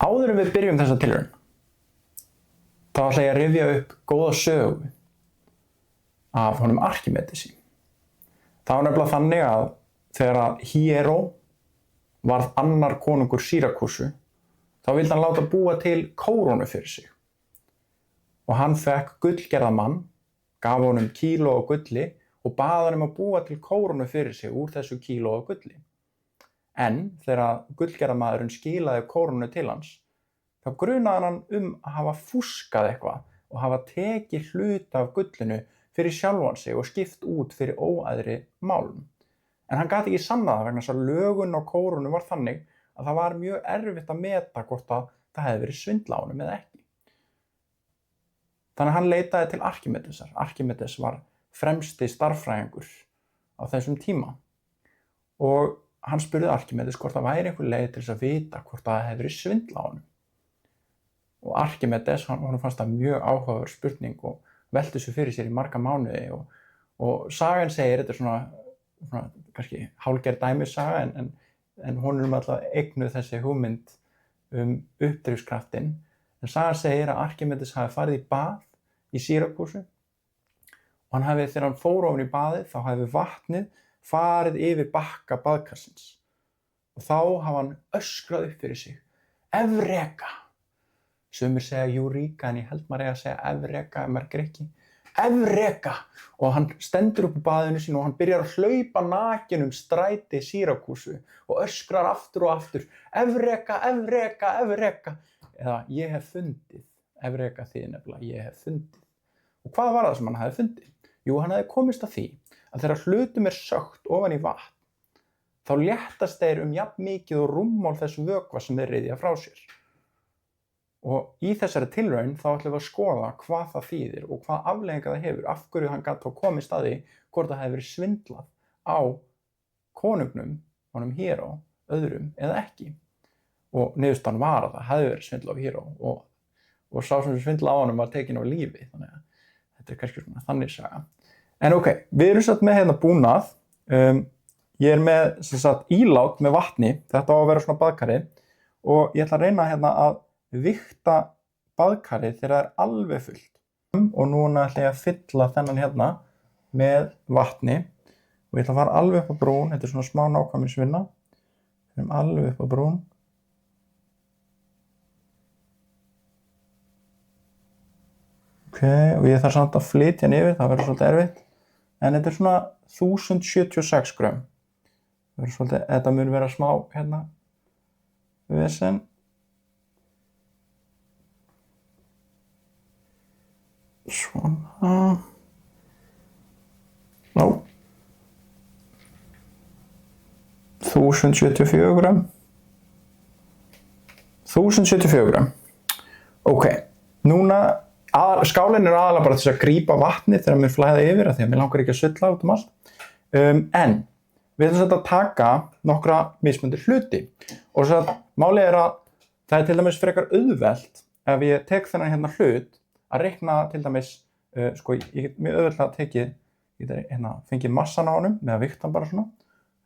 Áður en við byrjum þessa tilraun, þá ætla ég að rifja upp góða sögu af honum Arkímedesi. Það var nefnilega þannig að þegar Hieró varð annar konungur Sýrakúsu, þá vildi hann láta búa til kórónu fyrir sig. Og hann fekk gullgerðamann, gaf honum kíló af gulli og bað hann að búa til kórónu fyrir sig úr þessu kíló af gulli. En þegar gullgerðamaðurinn skilaði kórónu til hans, þá grunaði hann að hafa fúskað eitthvað og hafa tekið hluta af gullinu fyrir sjálfan sig og skipt út fyrir óæðri málm. En hann gat ekki sannað það vegna þess að lögun á kórónu var þannig að það var mjög erfitt að meta hvort að það hefði verið svindla á honum eða ekki. Þannig að hann leitaði til Arkímedesar. Arkímedes var fremsti stærðfræðingur á þessum tíma. Og hann spurði Arkímedes hvort það væri einhver leið til þess að vita hvort það hefði verið svindla á honum. Og Arkímedes, hann fannst það mjög áhugaverð spurning og velti þessu fyrir sér í marga mánuði og sagan segir, þetta er svona kannski hálfgerð dæmissaga en hún alltaf eignuð þessi hugmynd uppdrifskraftinn. En sagan segir að Arkímedes hafi farið í bað í Sýrakúsu og þegar hann fór ofan í baðið þá hafi vatnið farið yfir bakka baðkarsins og þá hafi hann öskrað upp fyrir sig: Evreka! Sumir segja Eureka en ég held maður að segja Evreka ef maður grikki. Evreka! Og hann stendur upp í baðinu sínu og hann byrjar að hlaupa nakinn stræti Sýrakúsu og öskrar aftur og aftur: Evreka, Evreka, Evreka! Eða ég hef fundið. Evreka þýðir nefnilega ég hef fundið. Og hvað var það sem hann hefði fundið? Jú, hann hefði komist að því að þegar hlutum sökkt ofan í vatn, þá léttast þeir jafn mikið og rúmmál þess vökva sem þeir ryðja frá sér. Og í þessari tilraun þá ætlum við að skoða hvað það þýðir og hvað afleiðingar það hefur, af hverju hann gat þá komist að því hvort það hefði verið svindlað á konungnum, honum Hieró, öðrum eða ekki. Og niðurstaðan var að það hefði verið svindlað á Hieró og sá sem svindlaði á honum var tekinn á lífi, þannig að þetta er kannski svona þannig saga. En ok, við erum satt með hérna búnað, ég er með ílát með vatni, þetta á að vera svona baðkari og ég ætla að reyna hérna að vigta baðkarið þegar það er alveg fullt. Og núna ætla ég að fylla þennan hérna með vatni og ég ætla að fara alveg upp á brún, þetta er svona smá nákvæmnisvinna. Við erum alveg upp á brún. Ok, og ég þarf samt að flytja hann yfir, það verður svolítið erfitt. En þetta er svona 1076 grömm. Þetta mun vera smá hérna vesen. Svona. Ná. 1074 grömm. 1074 grömm. Ok, núna skálinn aðalega bara til að grípa vatni þegar mér flæða yfir af því að mér langar ekki að sulla út allt. En við ætlum að taka nokkra mismunandi hluti og málið er að það er til dæmis frekar auðvelt ef ég tek þennan hérna hlut að reikna til dæmis, ég get mjög auðvitað fengið massan á honum með að vigta hann bara svona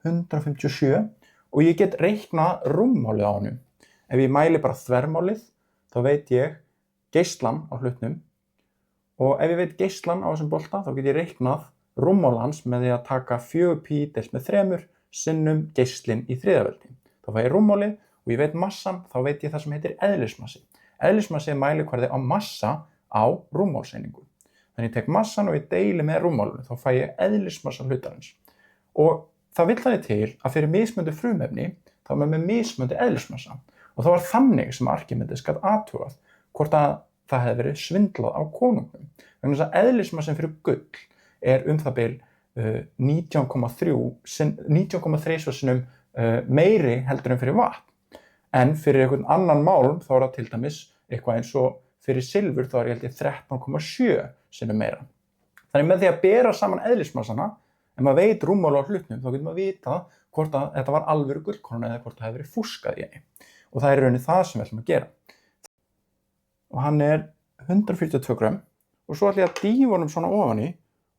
157 og ég get reikna rúmmálið á honum. Ef ég mæli bara þvermálið þá veit ég geislan á hlutnum og ef ég veit geislan á þessum bolta þá get ég reiknað rúmmál hans með því að taka 4π deilt með 3 sinnum geislinn í þriðaveldi. Þá fæ ég rúmmálið og ég veit massan, þá veit ég það sem heitir eðlismassi. Eðlismassi er mælikvarði á massa á rúmmálseiningu. Þannig ég tek massan og ég deili með rúmmálinu, þá fæ ég eðlismassa hlutarins. Og það vill þannig til að fyrir mismunandi frumefni þá er maður með mismunandi eðlismassa. Og það var þannig sem Arkímedes gat athugað hvort að það hefði verið svindlað á konungnum. Vegna þess að eðlismassin fyrir gull er það bil 19,3 sinnum meiri heldur en fyrir vatn. En fyrir einhvern annan málm þá er það til dæmis eitthvað eins og fyrir silfur þá er ég held ég 13,7 sinnum meira. Þannig með því að bera saman eðlismassana, ef maður veit rúmmál á hlutnum, þá getur maður vita hvort að þetta var alvöru gullkróna eða hvort það hefði verið fúskað í henni. Og það er í rauninni það sem við ætlum að gera. Og hann er 142 grömm og svo ætla ég að dýfa honum svona ofan í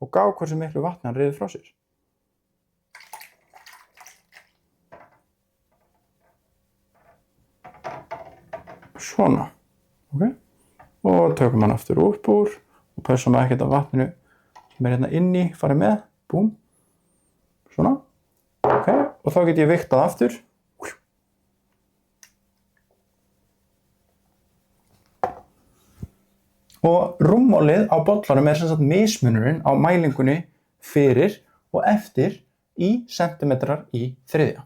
og gá hversu miklu vatni hann reiðir frá sér. svona, ok? Og tökum hann aftur upp úr og pössum að ekkert af vatninu sem hérna inni farið með, búm, svona, ok? Og þá get ég viktað aftur. Og rúmmálið á bollanum sem sagt mismunurinn á mælingunni fyrir og eftir í sentimetrar í þriðja.